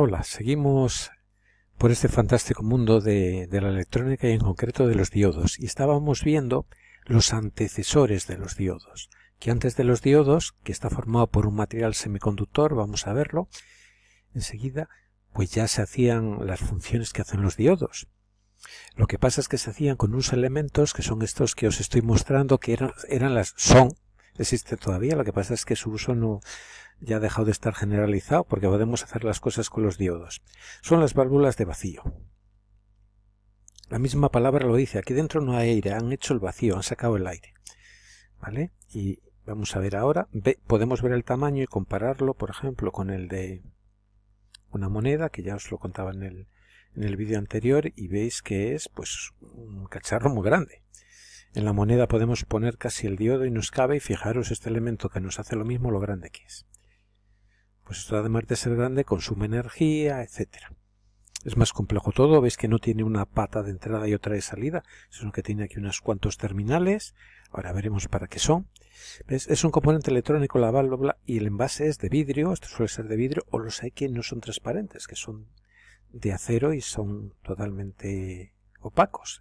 Hola, seguimos por este fantástico mundo de la electrónica y en concreto de los diodos. Y estábamos viendo los antecesores de los diodos, que antes de los diodos, que está formado por un material semiconductor, vamos a verlo enseguida, pues ya se hacían las funciones que hacen los diodos. Lo que pasa es que se hacían con unos elementos que son estos que os estoy mostrando, que existe todavía, lo que pasa es que su uso no ya ha dejado de estar generalizado porque podemos hacer las cosas con los diodos. Son las válvulas de vacío. La misma palabra lo dice, aquí dentro no hay aire, han hecho el vacío, han sacado el aire. ¿Vale? Y vamos a ver ahora, podemos ver el tamaño y compararlo, por ejemplo, con el de una moneda, que ya os lo contaba en el vídeo anterior, y veis que es pues un cacharro muy grande. En la moneda podemos poner casi el diodo y nos cabe, y fijaros este elemento que nos hace lo mismo, lo grande que es. Pues esto, además de ser grande, consume energía, etcétera. Es más complejo todo, veis que no tiene una pata de entrada y otra de salida, sino que tiene aquí unos cuantos terminales. Ahora veremos para qué son. ¿Ves? Es un componente electrónico la válvula y el envase es de vidrio, esto suele ser de vidrio, o los hay que no son transparentes, que son de acero y son totalmente opacos,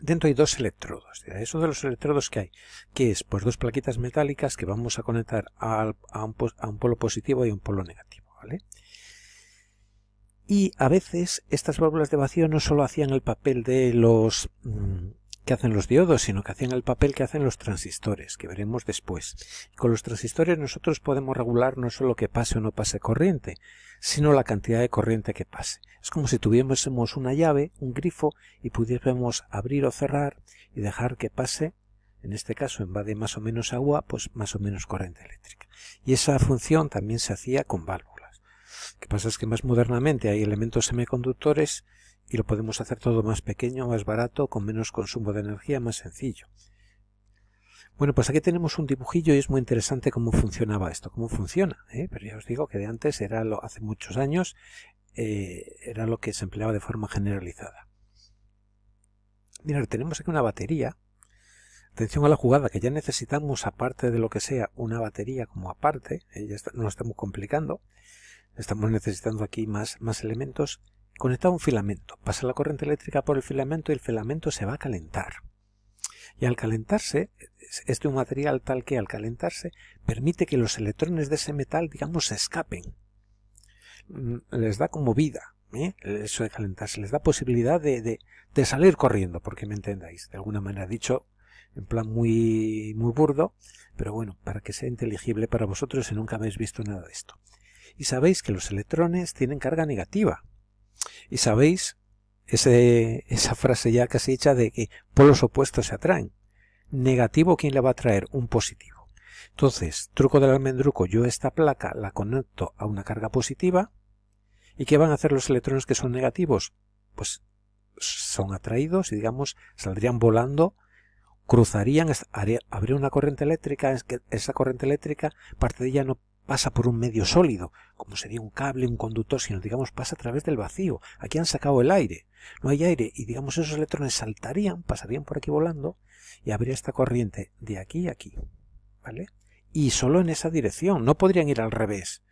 Dentro hay dos electrodos. Eso de los electrodos que hay, ¿qué es? Pues dos plaquitas metálicas que vamos a conectar a un polo positivo y a un polo negativo, ¿vale? Y a veces estas válvulas de vacío no solo hacían el papel de los que hacen los diodos, sino que hacían el papel que hacen los transistores, que veremos después. Y con los transistores nosotros podemos regular no solo que pase o no pase corriente, sino la cantidad de corriente que pase. Es como si tuviésemos una llave, un grifo, y pudiésemos abrir o cerrar y dejar que pase, en este caso en vez de más o menos agua, pues más o menos corriente eléctrica. Y esa función también se hacía con válvulas. Lo que pasa es que más modernamente hay elementos semiconductores y lo podemos hacer todo más pequeño, más barato, con menos consumo de energía, más sencillo. Bueno, pues aquí tenemos un dibujillo y es muy interesante cómo funcionaba esto, cómo funciona, pero ya os digo que de antes, hace muchos años, era lo que se empleaba de forma generalizada. Mirad, tenemos aquí una batería. Atención a la jugada, que ya necesitamos, aparte de lo que sea, una batería como aparte, ya no lo estamos complicando, estamos necesitando aquí más elementos. Conectado a un filamento, pasa la corriente eléctrica por el filamento y el filamento se va a calentar. Y al calentarse, es de un material tal que al calentarse permite que los electrones de ese metal, digamos, se escapen. Les da como vida, eso de calentarse, les da posibilidad de salir corriendo, porque me entendáis, de alguna manera dicho en plan muy burdo, pero bueno, para que sea inteligible para vosotros si nunca habéis visto nada de esto. Y sabéis que los electrones tienen carga negativa. Y sabéis esa frase ya casi hecha de que polos opuestos se atraen. Negativo, ¿quién le va a traer? Un positivo. Entonces, truco del almendruco, yo esta placa la conecto a una carga positiva. ¿Y qué van a hacer los electrones que son negativos? Pues son atraídos y, digamos, saldrían volando, cruzarían, habría una corriente eléctrica, esa corriente eléctrica, parte de ella no pasa por un medio sólido, como sería un cable, un conductor, sino, digamos, pasa a través del vacío. Aquí han sacado el aire, no hay aire, y, digamos, esos electrones saltarían, pasarían por aquí volando, y habría esta corriente de aquí a aquí, ¿vale? Y solo en esa dirección, no podrían ir al revés.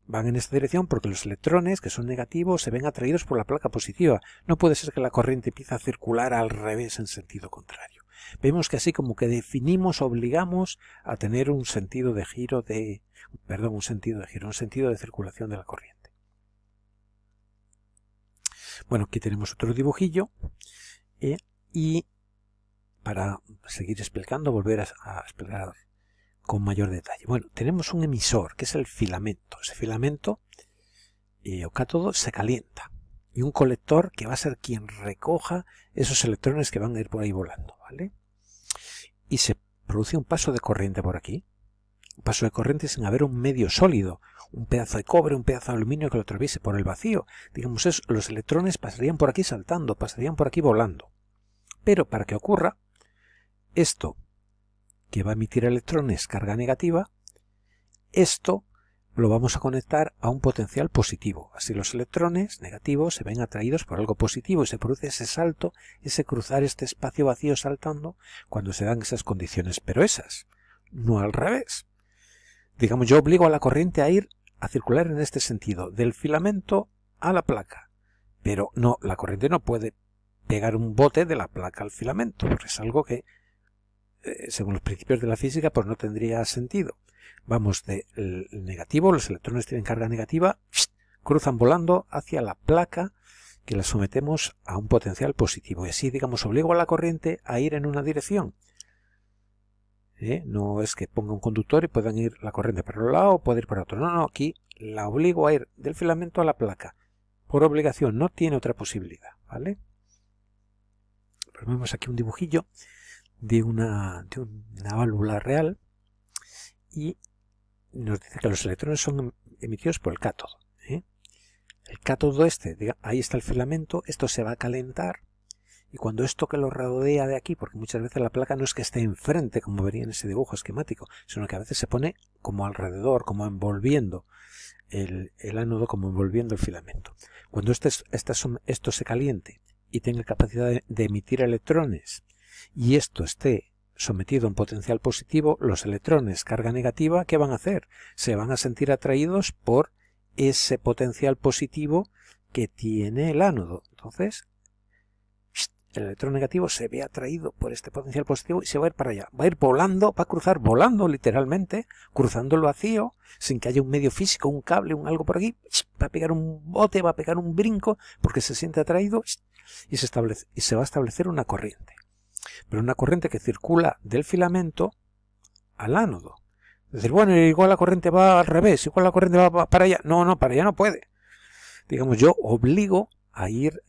Van en esta dirección porque los electrones, que son negativos, se ven atraídos por la placa positiva. No puede ser que la corriente empiece a circular al revés en sentido contrario. Vemos que así como que definimos, obligamos a tener un sentido de circulación de la corriente. Bueno, aquí tenemos otro dibujillo y para seguir explicando, volver a explicar con mayor detalle. Bueno, tenemos un emisor, que es el filamento. Ese filamento o cátodo se calienta. Y un colector que va a ser quien recoja esos electrones que van a ir por ahí volando, ¿vale? Y se produce un paso de corriente por aquí. Un paso de corriente sin haber un medio sólido, un pedazo de cobre, un pedazo de aluminio que lo atraviese por el vacío. Digamos, los electrones pasarían por aquí saltando, pasarían por aquí volando. Pero para que ocurra esto, que va a emitir electrones carga negativa, esto lo vamos a conectar a un potencial positivo. Así los electrones negativos se ven atraídos por algo positivo y se produce ese salto, ese cruzar este espacio vacío saltando cuando se dan esas condiciones. Pero esas, no al revés. Digamos, yo obligo a la corriente a ir a circular en este sentido, del filamento a la placa. Pero no, la corriente no puede pegar un bote de la placa al filamento, porque es algo que, según los principios de la física, pues no tendría sentido. Vamos del negativo, los electrones tienen carga negativa, cruzan volando hacia la placa, que la sometemos a un potencial positivo. Y así, digamos, obligo a la corriente a ir en una dirección. No es que ponga un conductor y puedan ir la corriente para un lado o puede ir para otro. No, no, aquí la obligo a ir del filamento a la placa. Por obligación, no tiene otra posibilidad, ¿vale? Pues vemos aquí un dibujillo de una válvula real y nos dice que los electrones son emitidos por el cátodo. El cátodo ahí está el filamento, esto se va a calentar. Y cuando esto que lo rodea de aquí, porque muchas veces la placa no es que esté enfrente, como vería en ese dibujo esquemático, sino que a veces se pone como alrededor, como envolviendo el ánodo, como envolviendo el filamento. Cuando esto se caliente y tenga capacidad de emitir electrones, y esto esté sometido a un potencial positivo, los electrones carga negativa, ¿qué van a hacer? Se van a sentir atraídos por ese potencial positivo que tiene el ánodo. Entonces, el electrón negativo se ve atraído por este potencial positivo y se va a ir para allá. Va a ir volando, va a cruzar volando literalmente, cruzando el vacío, sin que haya un medio físico, un cable, un algo por aquí. Va a pegar un bote, va a pegar un brinco, porque se siente atraído y se va a establecer una corriente. Pero una corriente que circula del filamento al ánodo. Es decir, bueno, igual la corriente va al revés, igual la corriente va para allá. No, no, para allá no puede. Digamos, yo obligo a ir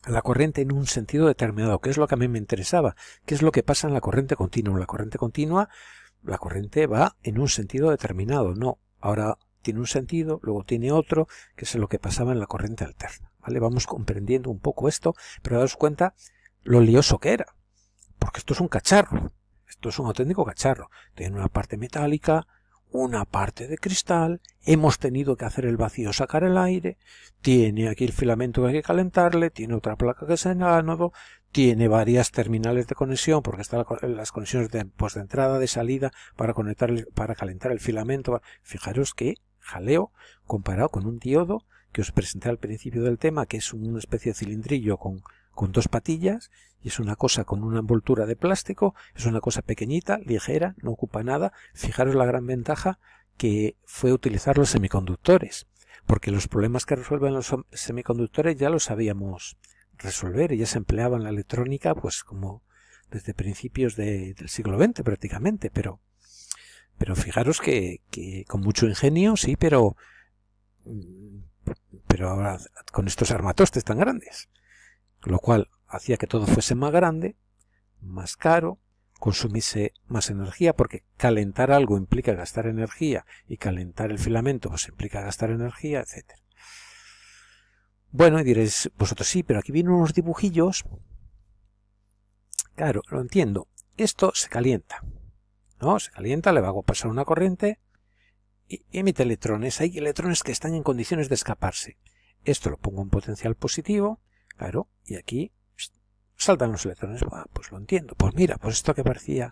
la corriente en un sentido determinado, que es lo que a mí me interesaba, qué es lo que pasa en la corriente continua. La corriente continua, la corriente va en un sentido determinado, no, ahora tiene un sentido, luego tiene otro, que es lo que pasaba en la corriente alterna, ¿vale? Vamos comprendiendo un poco esto, pero daos cuenta lo lioso que era, porque esto es un cacharro, esto es un auténtico cacharro, tiene una parte metálica, una parte de cristal, hemos tenido que hacer el vacío, sacar el aire, tiene aquí el filamento que hay que calentarle, tiene otra placa que es el ánodo, tiene varias terminales de conexión, porque están las conexiones de entrada, de salida, para calentar el filamento. Fijaros qué jaleo comparado con un diodo que os presenté al principio del tema, que es una especie de cilindrillo con dos patillas, y es una cosa con una envoltura de plástico, es una cosa pequeñita, ligera, no ocupa nada. Fijaros la gran ventaja que fue utilizar los semiconductores, porque los problemas que resuelven los semiconductores ya los sabíamos resolver y ya se empleaba en la electrónica pues como desde principios del siglo XX prácticamente, pero fijaros que con mucho ingenio, sí, pero ahora con estos armatostes tan grandes, lo cual hacía que todo fuese más grande, más caro, consumiese más energía, porque calentar algo implica gastar energía y calentar el filamento pues implica gastar energía, etc. Bueno, y diréis vosotros, sí, pero aquí vienen unos dibujillos. Claro, lo entiendo. Esto se calienta, ¿no? Se calienta, le hago pasar una corriente y emite electrones. Hay electrones que están en condiciones de escaparse. Esto lo pongo en potencial positivo, claro, y aquí saltan los electrones. Pues lo entiendo. Pues mira, pues esto que parecía,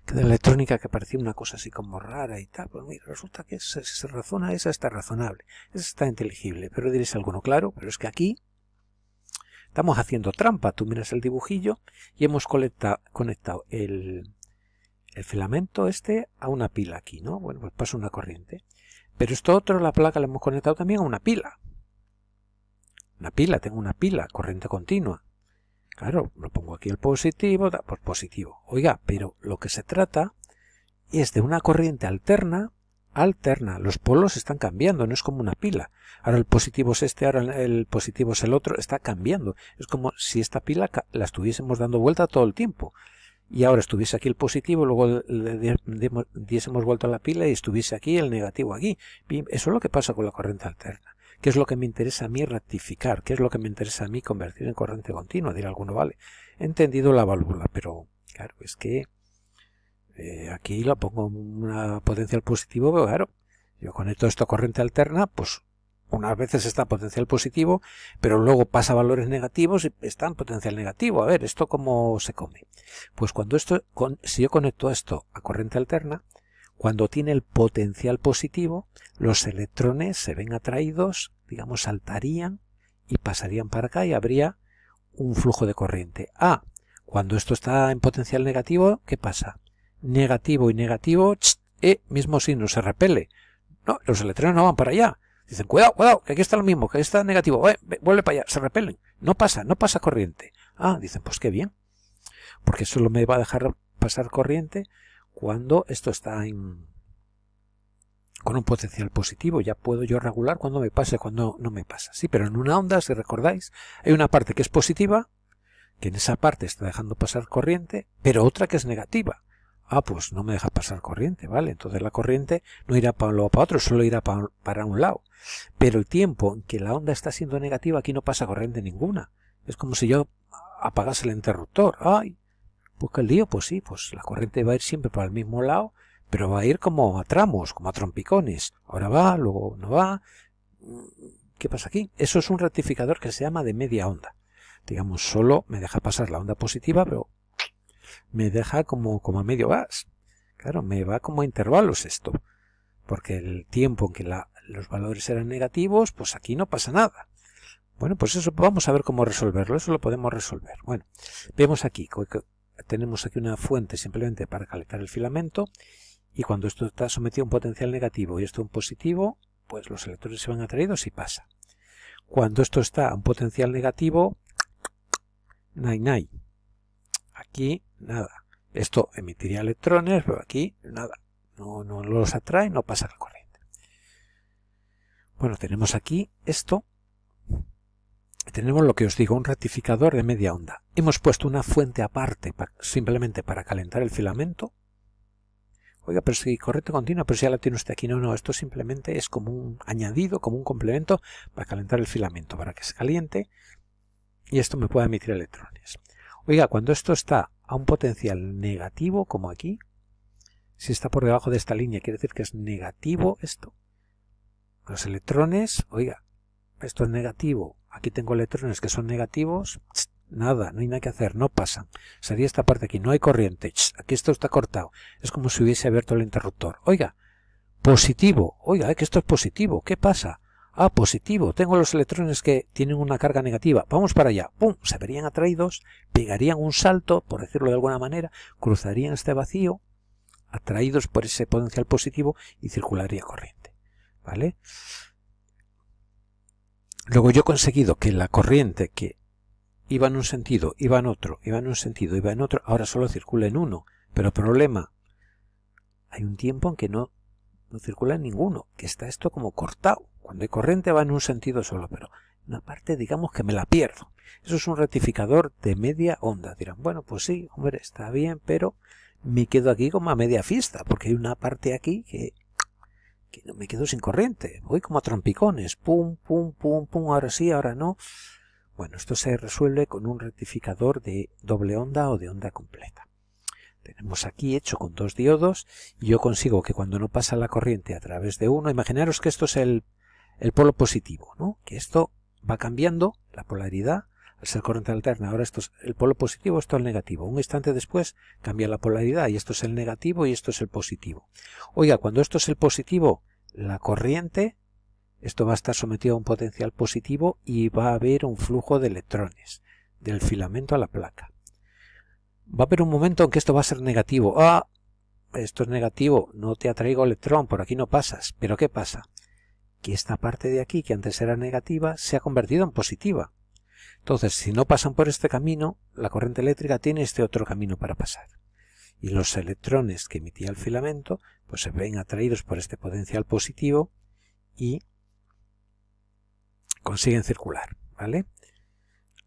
que de la electrónica que parecía una cosa así como rara y tal, pues mira, resulta que se razona, esa está razonable, esa está inteligible. Pero diréis alguno, claro, pero es que aquí estamos haciendo trampa. Tú miras el dibujillo y hemos conectado el filamento a una pila aquí, ¿no? Bueno, pues pasa una corriente. Pero esto otro, la placa, la hemos conectado también a una pila. Una pila, tengo una pila, corriente continua. Claro, lo pongo aquí el positivo, pues positivo. Oiga, pero lo que se trata es de una corriente alterna. Los polos están cambiando, no es como una pila. Ahora el positivo es este, ahora el positivo es el otro, está cambiando. Es como si esta pila la estuviésemos dando vuelta todo el tiempo. Y ahora estuviese aquí el positivo, luego le diésemos vuelta a la pila y estuviese aquí el negativo aquí. Eso es lo que pasa con la corriente alterna. ¿Qué es lo que me interesa a mí rectificar? ¿Qué es lo que me interesa a mí convertir en corriente continua? Dirá alguno, vale, he entendido la válvula, pero claro, es que aquí la pongo en una potencial positivo, pero claro, yo conecto esto a corriente alterna, pues unas veces está en potencial positivo, pero luego pasa a valores negativos y está en potencial negativo. A ver, ¿esto cómo se come? Pues si yo conecto esto a corriente alterna, cuando tiene el potencial positivo, los electrones se ven atraídos, digamos, saltarían y pasarían para acá y habría un flujo de corriente. Cuando esto está en potencial negativo, ¿qué pasa? Negativo y negativo, mismo signo, se repele. No, los electrones no van para allá. Dicen, cuidado, cuidado, que aquí está lo mismo, que aquí está negativo, vuelve para allá, se repelen. No pasa corriente. Dicen, pues qué bien, porque solo me va a dejar pasar corriente cuando esto está con un potencial positivo. Ya puedo yo regular cuando me pasa y cuando no me pasa. Sí, pero en una onda, si recordáis, hay una parte que es positiva, que en esa parte está dejando pasar corriente, pero otra que es negativa. Pues no me deja pasar corriente, ¿vale? Entonces la corriente no irá para un lado o para otro, solo irá para un lado. Pero el tiempo en que la onda está siendo negativa, aquí no pasa corriente ninguna. Es como si yo apagase el interruptor. Pues qué lío, pues sí, pues la corriente va a ir siempre para el mismo lado, pero va a ir como a tramos, como a trompicones. Ahora va, luego no va. ¿Qué pasa aquí? Eso es un rectificador que se llama de media onda. Digamos, solo me deja pasar la onda positiva, pero me deja como a medio gas. Claro, me va como a intervalos esto. Porque el tiempo en que los valores eran negativos, pues aquí no pasa nada. Bueno, pues eso vamos a ver cómo resolverlo. Eso lo podemos resolver. Bueno, vemos aquí que tenemos aquí una fuente simplemente para calentar el filamento. Y cuando esto está sometido a un potencial negativo y esto a un positivo, pues los electrones se van atraídos y pasa. Cuando esto está a un potencial negativo, nay. Aquí nada. Esto emitiría electrones, pero aquí nada. No los atrae, no pasa la corriente. Bueno, tenemos aquí esto. Tenemos lo que os digo, un rectificador de media onda. Hemos puesto una fuente aparte simplemente para calentar el filamento. Oiga, pero si corriente continua, pero si ya la tiene usted aquí. No, esto simplemente es como un añadido, como un complemento para calentar el filamento, para que se caliente y esto me pueda emitir electrones. Oiga, cuando esto está a un potencial negativo, como aquí, si está por debajo de esta línea, quiere decir que es negativo esto. Los electrones, oiga, esto es negativo, aquí tengo electrones que son negativos, nada, no hay nada que hacer, no pasan. Sería esta parte aquí, no hay corriente, aquí esto está cortado. Es como si hubiese abierto el interruptor. Oiga, positivo, oiga, que esto es positivo, ¿qué pasa? Positivo, tengo los electrones que tienen una carga negativa, vamos para allá, ¡pum!, se verían atraídos, pegarían un salto, por decirlo de alguna manera, cruzarían este vacío, atraídos por ese potencial positivo y circularía corriente, ¿vale? Luego yo he conseguido que la corriente que iba en un sentido, iba en otro, iba en un sentido, iba en otro, ahora solo circula en uno, pero problema, hay un tiempo en que no circula en ninguno, que está esto como cortado. Cuando hay corriente va en un sentido solo, pero una parte digamos que me la pierdo. Eso es un rectificador de media onda. Dirán, bueno, pues sí, hombre, está bien, pero me quedo aquí como a media fiesta, porque hay una parte aquí que no me quedo sin corriente. Voy como a trompicones, pum, pum, pum, pum, ahora sí, ahora no. Bueno, esto se resuelve con un rectificador de doble onda o de onda completa. Tenemos aquí hecho con dos diodos y yo consigo que cuando no pasa la corriente a través de uno, imaginaros que esto es el polo positivo, ¿no? Que esto va cambiando la polaridad al ser corriente alterna. Ahora esto es el polo positivo, esto es el negativo. Un instante después cambia la polaridad y esto es el negativo y esto es el positivo. Oiga, cuando esto es el positivo, la corriente, esto va a estar sometido a un potencial positivo y va a haber un flujo de electrones del filamento a la placa. Va a haber un momento en que esto va a ser negativo. Esto es negativo, no te atraigo electrón, por aquí no pasas. ¿Pero qué pasa? Que esta parte de aquí, que antes era negativa, se ha convertido en positiva. Entonces, si no pasan por este camino, la corriente eléctrica tiene este otro camino para pasar. Y los electrones que emitía el filamento, pues se ven atraídos por este potencial positivo y consiguen circular, ¿vale?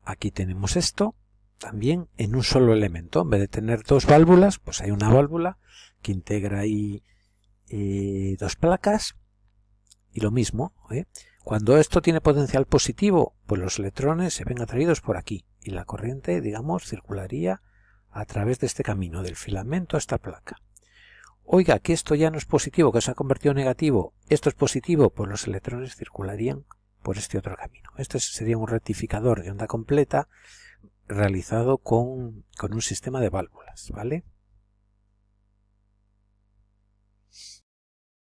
Aquí tenemos esto, también en un solo elemento. En vez de tener dos válvulas, pues hay una válvula que integra ahí dos placas. Y lo mismo, cuando esto tiene potencial positivo, pues los electrones se ven atraídos por aquí y la corriente, digamos, circularía a través de este camino, del filamento a esta placa. Oiga, que esto ya no es positivo, que se ha convertido en negativo, esto es positivo, pues los electrones circularían por este otro camino. Este sería un rectificador de onda completa realizado con un sistema de válvulas, ¿vale?